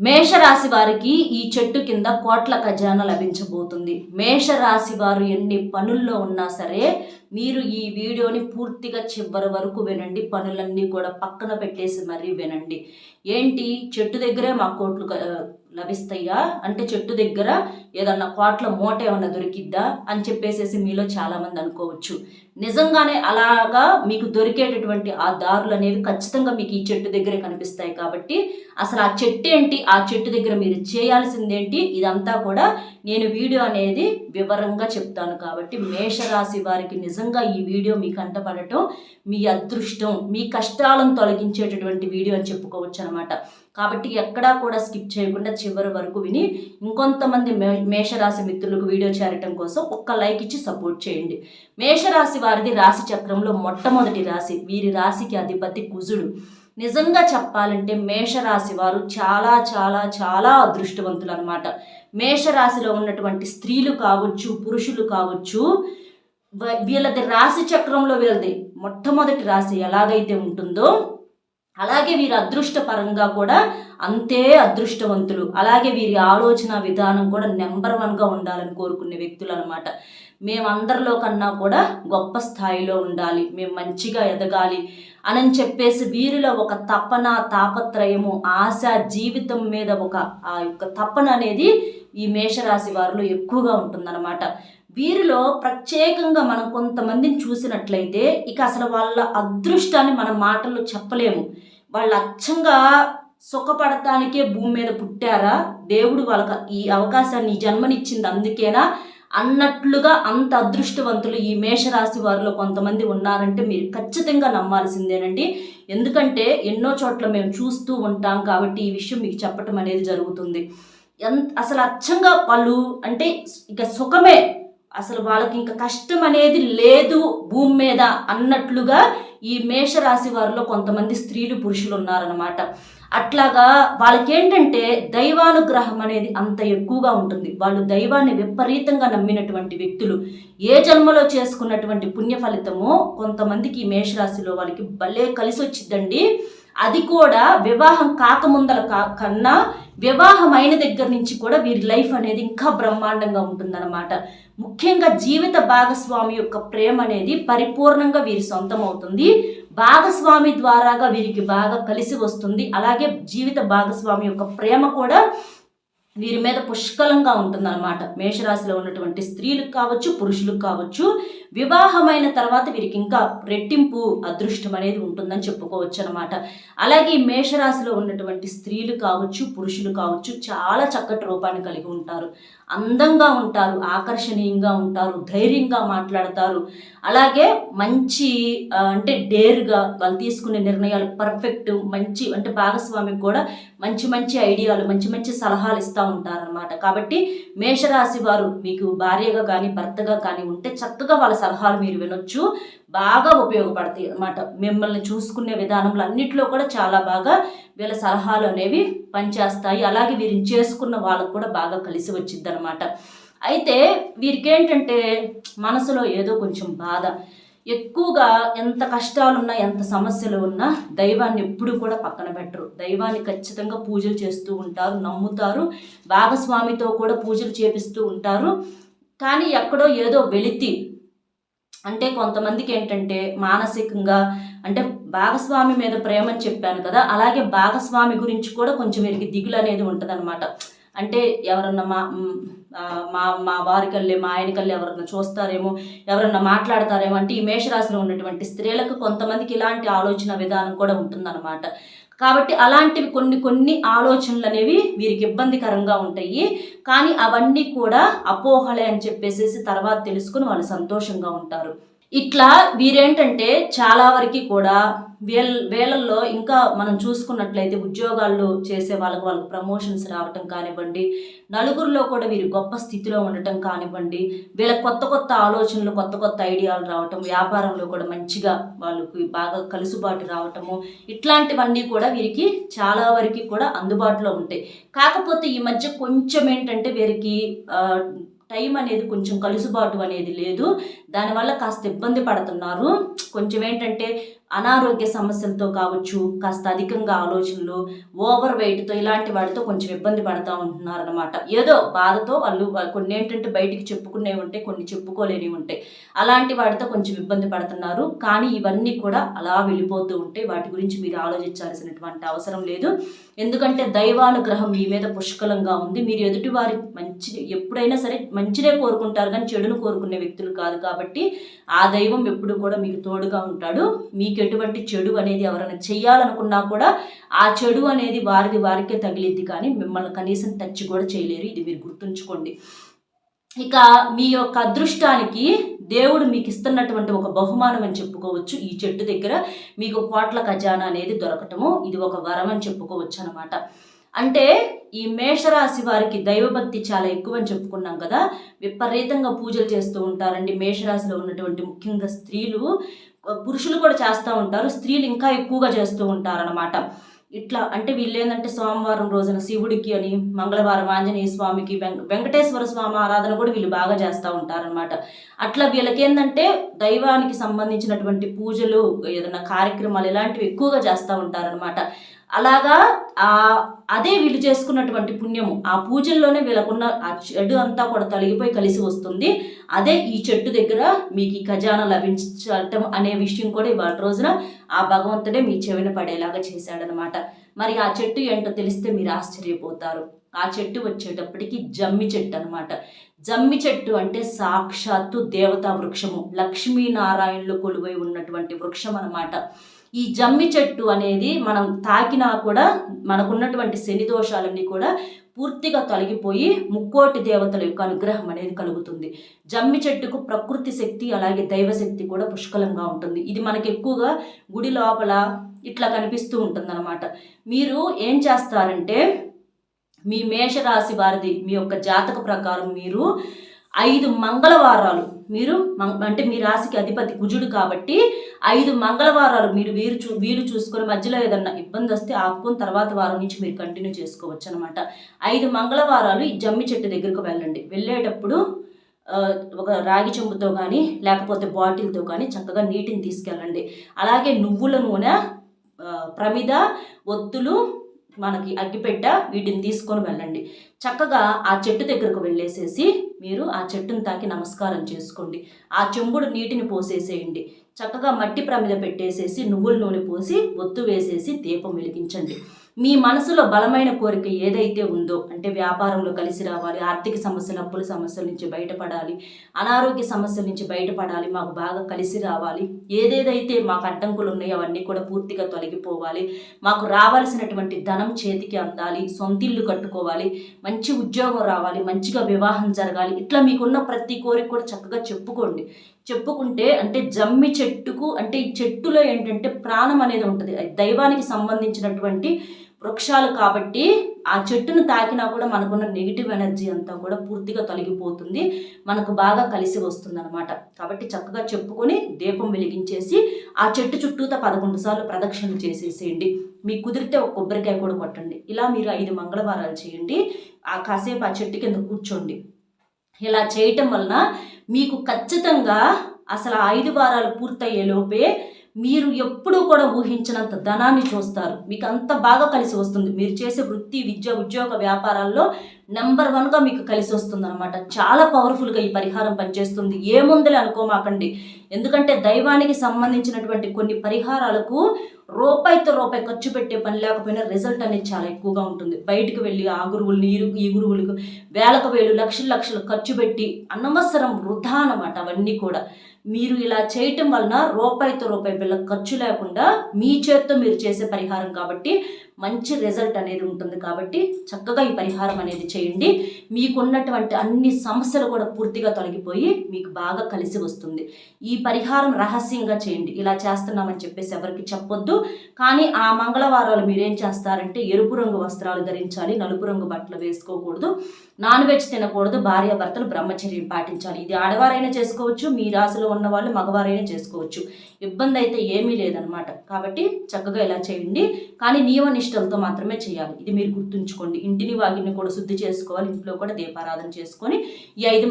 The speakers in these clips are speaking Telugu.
మేషరాశి వారికి ఈ చెట్టు కింద కోట్ల ఖజానా లభించబోతుంది. మేషరాశి వారు ఎన్ని పనుల్లో ఉన్నా సరే మీరు ఈ వీడియోని పూర్తిగా చివరి వరకు వినండి. పనులన్నీ కూడా పక్కన పెట్టేసి మరీ వినండి. ఏంటి చెట్టు దగ్గరే మా కోట్లు లభిస్తాయా అంటే చెట్టు దగ్గర ఏదన్నా కోట్ల మూట ఏమన్నా దొరికిద్దా అని చెప్పేసి మీలో చాలామంది అనుకోవచ్చు. నిజంగానే అలాగా మీకు దొరికేటటువంటి ఆ దారులు అనేవి ఖచ్చితంగా మీకు ఈ చెట్టు దగ్గరే కనిపిస్తాయి. కాబట్టి అసలు ఆ చెట్టు ఏంటి, ఆ చెట్టు దగ్గర మీరు చేయాల్సిందేంటి, ఇదంతా కూడా నేను వీడియో అనేది వివరంగా చెప్తాను. కాబట్టి మేషరాశి వారికి నిజంగా ఈ వీడియో మీ కంటపడటం మీ అదృష్టం, మీ కష్టాలను తొలగించేటటువంటి వీడియో అని చెప్పుకోవచ్చు అనమాట. కాబట్టి ఎక్కడా కూడా స్కిప్ చేయకుండా చివరి వరకు విని ఇంకొంతమంది మేషరాశి మిత్రులకు వీడియో చేరటం కోసం ఒక్క లైక్ ఇచ్చి సపోర్ట్ చేయండి. మేషరాశి వారిది రాశి చక్రంలో మొట్టమొదటి రాశి. వీరి రాశికి అధిపతి కుజుడు. నిజంగా చెప్పాలంటే మేషరాశి వారు చాలా చాలా చాలా అదృష్టవంతులు అనమాట. మేషరాశిలో ఉన్నటువంటి స్త్రీలు కావచ్చు, పురుషులు కావచ్చు, వీళ్ళది రాశి చక్రంలో వీళ్ళది మొట్టమొదటి రాశి ఎలాగైతే ఉంటుందో అలాగే వీరి అదృష్టపరంగా కూడా అంతే అదృష్టవంతులు. అలాగే వీరి ఆలోచన విధానం కూడా నెంబర్ 1గా ఉండాలని కోరుకునే వ్యక్తులు అనమాట. మేమందరిలో కన్నా కూడా గొప్ప స్థాయిలో ఉండాలి, మేము మంచిగా ఎదగాలి అని చెప్పేసి వీరిలో ఒక తపన, తాపత్రయము, ఆశ, జీవితం మీద ఒక ఆ యొక్క తపన అనేది ఈ మేషరాశి వారిలో ఎక్కువగా ఉంటుందన్నమాట. వీరిలో ప్రత్యేకంగా మనం కొంతమందిని చూసినట్లయితే ఇక అసలు వాళ్ళ అదృష్టాన్ని మన మాటల్లో చెప్పలేము. వాళ్ళు అచ్చంగా సుఖపడటానికే భూమి మీద పుట్టారా, దేవుడు వాళ్ళకి ఈ అవకాశాన్ని, ఈ జన్మనిచ్చింది అందుకేనా అన్నట్లుగా అంత అదృష్టవంతులు ఈ మేషరాశి వారిలో కొంతమంది ఉన్నారంటే మీరు ఖచ్చితంగా నమ్మాల్సిందేనండి. ఎందుకంటే ఎన్నో చోట్ల మేము చూస్తూ ఉంటాం కాబట్టి ఈ విషయం మీకు చెప్పటం అనేది జరుగుతుంది. అసలు అచ్చంగా వాళ్ళు అంటే ఇక సుఖమే, అసలు వాళ్ళకి ఇంకా కష్టం అనేది లేదు భూమి మీద అన్నట్లుగా ఈ మేషరాశి వారిలో కొంతమంది స్త్రీలు, పురుషులు ఉన్నారనమాట. అట్లాగా వాళ్ళకేంటంటే దైవానుగ్రహం అనేది అంత ఎక్కువగా ఉంటుంది. వాళ్ళు దైవాన్ని విపరీతంగా నమ్మినటువంటి వ్యక్తులు. ఏ జన్మలో చేసుకున్నటువంటి పుణ్య ఫలితమో కొంతమందికి ఈ మేషరాశిలో వాళ్ళకి భలే కలిసి వచ్చిద్దండి. అది కూడా వివాహం కాకముందల కన్నా వివాహం అయిన దగ్గర నుంచి కూడా వీరి లైఫ్ అనేది ఇంకా బ్రహ్మాండంగా ఉంటుందన్నమాట. ముఖ్యంగా జీవిత భాగస్వామి యొక్క ప్రేమ అనేది పరిపూర్ణంగా వీరి సొంతం అవుతుంది. భాగస్వామి ద్వారాగా వీరికి బాగా కలిసి వస్తుంది. అలాగే జీవిత భాగస్వామి యొక్క ప్రేమ కూడా వీరి మీద పుష్కలంగా ఉంటుందన్నమాట. మేషరాశిలో ఉన్నటువంటి స్త్రీలకు కావచ్చు, పురుషులకు కావచ్చు, వివాహమైన తర్వాత వీరికి ఇంకా రెట్టింపు అదృష్టం అనేది ఉంటుందని చెప్పుకోవచ్చు అనమాట. అలాగే ఈ మేషరాశిలో ఉన్నటువంటి స్త్రీలు కావచ్చు, పురుషులు కావచ్చు చాలా చక్కటి రూపాన్ని కలిగి ఉంటారు. అందంగా ఉంటారు, ఆకర్షణీయంగా ఉంటారు, ధైర్యంగా మాట్లాడతారు. అలాగే మంచి అంటే డేర్గా వాళ్ళు తీసుకునే నిర్ణయాలు పర్ఫెక్ట్, మంచి అంటే భాగస్వామికి కూడా మంచి మంచి ఐడియాలు, మంచి మంచి సలహాలు ఇస్తూ ఉంటారనమాట. కాబట్టి మేషరాశి వారు మీకు భార్యగా కానీ భర్తగా కానీ ఉంటే చక్కగా వాళ్ళ సలహాలు మీరు వినొచ్చు. బాగా ఉపయోగపడతాయి అన్నమాట. మిమ్మల్ని చూసుకునే విధానంలో అన్నిట్లో కూడా చాలా బాగా వీళ్ళ సలహాలు అనేవి పనిచేస్తాయి. అలాగే వీరిని చేసుకున్న వాళ్ళకు కూడా బాగా కలిసి వచ్చింది అనమాట. అయితే వీరికి ఏంటంటే మనసులో ఏదో కొంచెం బాధ ఎక్కువగా. ఎంత కష్టాలున్నా, ఎంత సమస్యలు ఉన్నా దైవాన్ని ఎప్పుడు కూడా పక్కన పెట్టరు. దైవాన్ని ఖచ్చితంగా పూజలు చేస్తూ ఉంటారు, నమ్ముతారు. భాగస్వామితో కూడా పూజలు చేపిస్తూ ఉంటారు. కానీ ఎక్కడో ఏదో వెలితి అంటే కొంతమందికి ఏంటంటే మానసికంగా అంటే భాగస్వామి మీద ప్రేమని చెప్పాను కదా, అలాగే భాగస్వామి గురించి కూడా కొంచెం వీరికి దిగులు అనేది ఉంటుంది అనమాట. అంటే ఎవరన్నా మా వారికల్లే, మా ఆయనకల్లే ఎవరన్నా చూస్తారేమో, ఎవరన్నా మాట్లాడతారేమో అంటే ఈ మేషరాశిలో ఉన్నటువంటి స్త్రీలకు కొంతమందికి ఇలాంటి ఆలోచన విధానం కూడా ఉంటుందన్నమాట. కాబట్టి అలాంటివి కొన్ని ఆలోచనలు అనేవి వీరికి ఇబ్బందికరంగా ఉంటాయి. కానీ అవన్నీ కూడా అపోహలే అని చెప్పేసి తర్వాత తెలుసుకుని వాళ్ళు సంతోషంగా ఉంటారు. ఇట్లా వీరేంటంటే చాలా వరకు కూడా వీళ్ళల్లో ఇంకా మనం చూసుకున్నట్లయితే ఉద్యోగాల్లో చేసే వాళ్ళకు ప్రమోషన్స్ రావటం కానివ్వండి, నలుగురిలో కూడా వీరు గొప్ప స్థితిలో ఉండటం కానివ్వండి, వీళ్ళ కొత్త ఆలోచనలు, కొత్త ఐడియాలు రావటం, వ్యాపారంలో కూడా మంచిగా వాళ్ళకి బాగా కలుసుబాటు రావటము, ఇట్లాంటివన్నీ కూడా వీరికి చాలా వరకు కూడా అందుబాటులో ఉంటాయి. కాకపోతే ఈ మధ్య కొంచెం ఏంటంటే వీరికి టైం అనేది కొంచెం కలుసుబాటు అనేది లేదు. దానివల్ల కాస్త ఇబ్బంది పడుతున్నారు. కొంచెం ఏంటంటే అనారోగ్య సమస్యలతో కావచ్చు, కాస్త అధికంగా ఆలోచనలు, ఓవర్ వెయిట్తో ఇలాంటి వాటితో కొంచెం ఇబ్బంది పడుతూ ఉంటున్నారనమాట. ఏదో బాధతో వాళ్ళు కొన్ని ఏంటంటే బయటికి చెప్పుకునేవి ఉంటాయి, కొన్ని చెప్పుకోలేనివి ఉంటాయి. అలాంటి వాటితో కొంచెం ఇబ్బంది పడుతున్నారు. కానీ ఇవన్నీ కూడా అలా వెళ్ళిపోతూ ఉంటాయి. వాటి గురించి మీరు ఆలోచించాల్సినటువంటి అవసరం లేదు. ఎందుకంటే దైవానుగ్రహం మీ మీద పుష్కలంగా ఉంది. మీరు ఎదుటివారి ఎప్పుడైనా సరే మంచినే కోరుకుంటారు కానీ చెడును కోరుకునే వ్యక్తులు కాదు. కాబట్టి ఆ దైవం ఎప్పుడు కూడా మీకు తోడుగా ఉంటాడు. మీకు ఎటువంటి చెడు అనేది ఎవరైనా చెయ్యాలనుకున్నా కూడా ఆ చెడు అనేది వారికే తగిలిద్ది, కానీ మిమ్మల్ని కనీసం టచ్ కూడా చేయలేరు. ఇది మీరు గుర్తుంచుకోండి. ఇక మీ యొక్క అదృష్టానికి దేవుడు మీకు ఇస్తున్నటువంటి ఒక బహుమానం అని చెప్పుకోవచ్చు. ఈ చెట్టు దగ్గర మీకు కోట్ల ఖజానా అనేది దొరకటము ఇది ఒక వరం అని చెప్పుకోవచ్చు అనమాట. అంటే ఈ మేషరాశి వారికి దైవభక్తి చాలా ఎక్కువ అని చెప్పుకున్నాం కదా. విపరీతంగా పూజలు చేస్తూ ఉంటారండి మేషరాశిలో ఉన్నటువంటి ముఖ్యంగా స్త్రీలు. పురుషులు కూడా చేస్తూ ఉంటారు, స్త్రీలు ఇంకా ఎక్కువగా చేస్తూ ఉంటారనమాట. ఇట్లా అంటే వీళ్ళు ఏంటంటే సోమవారం రోజున శివుడికి అని, మంగళవారం ఆంజనేయ స్వామికి, వెంకటేశ్వర స్వామి ఆరాధన కూడా వీళ్ళు బాగా చేస్తూ ఉంటారనమాట. అట్లా వీళ్ళకి ఏంటంటే దైవానికి సంబంధించినటువంటి పూజలు, ఏదైనా కార్యక్రమాలు ఇలాంటివి ఎక్కువగా చేస్తూ ఉంటారనమాట. అలాగా అదే వీళ్ళు చేసుకున్నటువంటి పుణ్యము, ఆ పూజల్లోనే వీళ్ళకున్న ఆ చెడు అంతా కూడా తొలగిపోయి కలిసి వస్తుంది. అదే ఈ చెట్టు దగ్గర మీకు ఈ ఖజానా లభించటం అనే విషయం కూడా ఇవాళ రోజున ఆ భగవంతుడే మీ చెవిన పడేలాగా చేశాడనమాట. మరి ఆ చెట్టు ఏంటో తెలిస్తే మీరు ఆశ్చర్యపోతారు. ఆ చెట్టు వచ్చేటప్పటికి జమ్మి చెట్టు అనమాట. జమ్మి చెట్టు అంటే సాక్షాత్తు దేవతా వృక్షము, లక్ష్మీనారాయణులు కొలువై ఉన్నటువంటి వృక్షం అనమాట. ఈ జమ్మి చెట్టు అనేది మనం తాకినా కూడా మనకున్నటువంటి శని దోషాలన్నీ కూడా పూర్తిగా తొలగిపోయి ముక్కోటి దేవతల యొక్క అనుగ్రహం అనేది కలుగుతుంది. జమ్మి చెట్టుకు ప్రకృతి శక్తి అలాగే దైవశక్తి కూడా పుష్కలంగా ఉంటుంది. ఇది మనకి ఎక్కువగా గుడి లోపల ఇట్లా కనిపిస్తూ ఉంటుందన్నమాట. మీరు ఏం చేస్తారంటే మీ మేషరాశి వారిది మీ యొక్క జాతక ప్రకారం మీరు 5 మంగళవారాలు మీరు అంటే మీ రాశికి అధిపతి కుజుడు కాబట్టి 5 మంగళవారాలు మీరు వీలు చూసుకొని మధ్యలో ఏదన్నా ఇబ్బంది వస్తే ఆపుకొని తర్వాత వారం నుంచి మీరు కంటిన్యూ చేసుకోవచ్చు అనమాట. 5 మంగళవారాలు ఈ జమ్మి చెట్టు దగ్గరకు వెళ్ళండి. వెళ్ళేటప్పుడు ఒక రాగి చెంబుతో కానీ లేకపోతే బాటిల్తో కానీ చక్కగా నీటిని తీసుకెళ్ళండి. అలాగే నువ్వుల నూనె, ప్రమిద, ఒత్తులు, మనకి అగ్గిపెట్ట వీటిని తీసుకొని వెళ్ళండి. చక్కగా ఆ చెట్టు దగ్గరకు వెళ్ళేసేసి మీరు ఆ చెట్టును తాకి నమస్కారం చేసుకోండి. ఆ చెంబుడు నీటిని పోసేసేయండి. చక్కగా మట్టి ప్రమిద పెట్టేసేసి నువ్వుల నూనె పోసి ఒత్తు వేసేసి దీపం వెలిగించండి. మీ మనసులో బలమైన కోరిక ఏదైతే ఉందో, అంటే వ్యాపారంలో కలిసి రావాలి, ఆర్థిక సమస్యలు, అప్పుల సమస్యల నుంచి బయటపడాలి, అనారోగ్య సమస్యల నుంచి బయటపడాలి, మాకు బాగా కలిసి రావాలి, ఏదేదైతే మాకు అడ్డంకులు ఉన్నాయో అవన్నీ కూడా పూర్తిగా తొలగిపోవాలి, మాకు రావాల్సినటువంటి ధనం చేతికి అందాలి, సొంతిల్లు కట్టుకోవాలి, మంచి ఉద్యోగం రావాలి, మంచిగా వివాహం జరగాలి, ఇట్లా మీకున్న ప్రతి కోరిక కూడా చక్కగా చెప్పుకోండి. చెప్పుకుంటే అంటే జమ్మి చెట్టుకు అంటే ఈ చెట్టులో ఏంటంటే ప్రాణం అనేది ఉంటుంది. దైవానికి సంబంధించినటువంటి వృక్షాలు కాబట్టి ఆ చెట్టును తాకినా కూడా మనకున్న నెగిటివ్ ఎనర్జీ అంతా కూడా పూర్తిగా తొలగిపోతుంది, మనకు బాగా కలిసి వస్తుంది అనమాట. కాబట్టి చక్కగా చెప్పుకొని దీపం వెలిగించేసి ఆ చెట్టు చుట్టూతా 11 సార్లు ప్రదక్షిణలు చేసేసేయండి. మీకు కుదిరితే ఒక కొబ్బరికాయ కూడా కొట్టండి. ఇలా మీరు 5 మంగళవారాలు చేయండి. కాసేపు ఆ చెట్టు కింద కూర్చోండి. ఇలా చేయటం వలన మీకు ఖచ్చితంగా అసలు 5 వారాలు పూర్తయ్యే లోపే మీరు ఎప్పుడూ కూడా ఊహించినంత ధనాన్ని చూస్తారు. మీకు అంత బాగా కలిసి వస్తుంది. మీరు చేసే వృత్తి, విద్య, ఉద్యోగ, వ్యాపారాల్లో నెంబర్ 1గా మీకు కలిసి వస్తుంది అనమాట. చాలా పవర్ఫుల్గా ఈ పరిహారం పనిచేస్తుంది. ఏముందని అనుకోమాకండి. ఎందుకంటే దైవానికి సంబంధించినటువంటి కొన్ని పరిహారాలకు రూపాయితో రూపాయి ఖర్చు పెట్టే పని లేకపోయినా రిజల్ట్ అనేది చాలా ఎక్కువగా ఉంటుంది. బయటకు వెళ్ళి ఆ గురువులు ఈ గురువులకు వేలకు వేలు లక్షలు ఖర్చు పెట్టి అనవసరం వృధా అన్నమాట. అవన్నీ కూడా మీరు ఇలా చేయటం వలన రూపాయితో రూపాయి బిళ్ళ ఖర్చు లేకుండా మీ చేత్తో మీరు చేసే పరిహారం కాబట్టి మంచి రిజల్ట్ అనేది ఉంటుంది. కాబట్టి చక్కగా ఈ పరిహారం అనేది చేయండి. మీకున్నటువంటి అన్ని సమస్యలు కూడా పూర్తిగా తొలగిపోయి మీకు బాగా కలిసి వస్తుంది. ఈ పరిహారం రహస్యంగా చేయండి. ఇలా చేస్తున్నామని చెప్పేసి ఎవరికి చెప్పొద్దు. కానీ ఆ మంగళవారాలు మీరేం చేస్తారంటే ఎరుపు రంగు వస్త్రాలు ధరించాలి, నలుపు రంగు బట్టలు వేసుకోకూడదు, నాన్ వెజ్ తినకూడదు, భార్యాభర్తలు బ్రహ్మచర్యం పాటించాలి. ఇది ఆడవారైనా చేసుకోవచ్చు, మీ రాశిలో ఉన్న వాళ్ళు మగవారైనా చేసుకోవచ్చు. ఇబ్బంది అయితే ఏమీ లేదనమాట. కాబట్టి చక్కగా ఇలా చేయండి. కానీ నియమ నిష్టలతో మాత్రమే చేయాలి. ఇది మీరు గుర్తుంచుకోండి. ఇంటిని వాకిని కూడా శుద్ధి చేసుకోవాలి, ఇంట్లో కూడా దీపారాధన చేసుకొని ఈ 5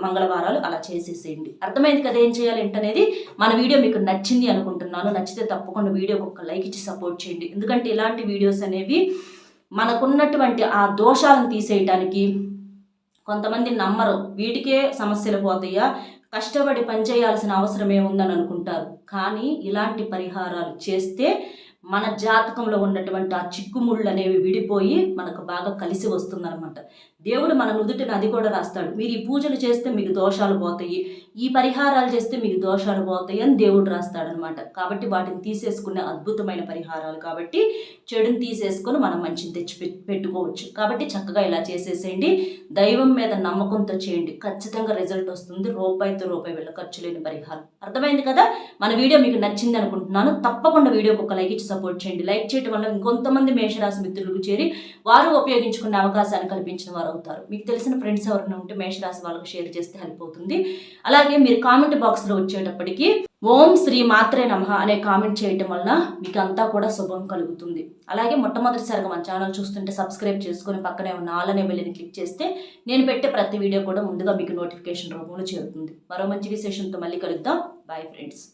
మంగళవారాలు అలా చేసేసేయండి. అర్థమైంది కదా ఏం చేయాలి ఏంటనేది. మన వీడియో మీకు నచ్చింది అనుకుంటున్నాను. నచ్చితే తప్పకుండా వీడియోకి ఒక లైక్ ఇచ్చి సపోర్ట్ చేయండి. ఎందుకంటే ఇలాంటి వీడియోస్ అనేవి మనకున్నటువంటి ఆ దోషాలను తీసేయటానికి, కొంతమంది నమ్మరు, వీటికే సమస్యలు పోతాయా, కష్టపడి పనిచేయాల్సిన అవసరం ఏముందని అనుకుంటారు. కానీ ఇలాంటి పరిహారాలు చేస్తే మన జాతకంలో ఉన్నటువంటి ఆ చిక్కుముళ్ళు అనేవి విడిపోయి మనకు బాగా కలిసి వస్తుందన్నమాట. దేవుడు మన నుదుటిని అది కూడా రాస్తాడు. మీరు ఈ పూజలు చేస్తే మీకు దోషాలు పోతాయి, ఈ పరిహారాలు చేస్తే మీకు దోషాలు పోతాయి అని దేవుడు రాస్తాడనమాట. కాబట్టి వాటిని తీసేసుకునే అద్భుతమైన పరిహారాలు కాబట్టి చెడుని తీసేసుకొని మనం మంచిని తెచ్చి పెట్టుకోవచ్చు. కాబట్టి చక్కగా ఇలా చేసేసేయండి. దైవం మీద నమ్మకంతో చేయండి, ఖచ్చితంగా రిజల్ట్ వస్తుంది. రూపాయితో రూపాయి వెళ్ళ ఖర్చు లేని పరిహారం. అర్థమైంది కదా. మన వీడియో మీకు నచ్చింది అనుకుంటున్నాను. తప్పకుండా వీడియోకి ఒక లైక్ ఇచ్చి సపోర్ట్ చేయండి. లైక్ చేయడం వల్ల ఇంకొంతమంది మేషరాశి మిత్రులకు చేరి వారు ఉపయోగించుకునే అవకాశాన్ని కల్పించిన వారు అవుతారు. మీకు తెలిసిన ఫ్రెండ్స్ ఎవరైనా ఉంటే మేషరాశి వాళ్ళకు షేర్ చేస్తే హెల్ప్ అవుతుంది. అలాగే మీరు కామెంట్ బాక్స్లో వచ్చేటప్పటికి ఓం శ్రీ మాత్రే నమః అనే కామెంట్ చేయటం వలన మీకు అంతా కూడా శుభం కలుగుతుంది. అలాగే మొట్టమొదటిసారిగా మన ఛానల్ చూస్తుంటే సబ్స్క్రైబ్ చేసుకొని పక్కనే ఉన్న ఆల్ అనే బెల్ని క్లిక్ చేస్తే నేను పెట్టే ప్రతి వీడియో కూడా ముందుగా మీకు నోటిఫికేషన్ రూపంలో చేరుతుంది. మరో మంచి విశేషంతో మళ్ళీ కలుద్దాం. Bye friends.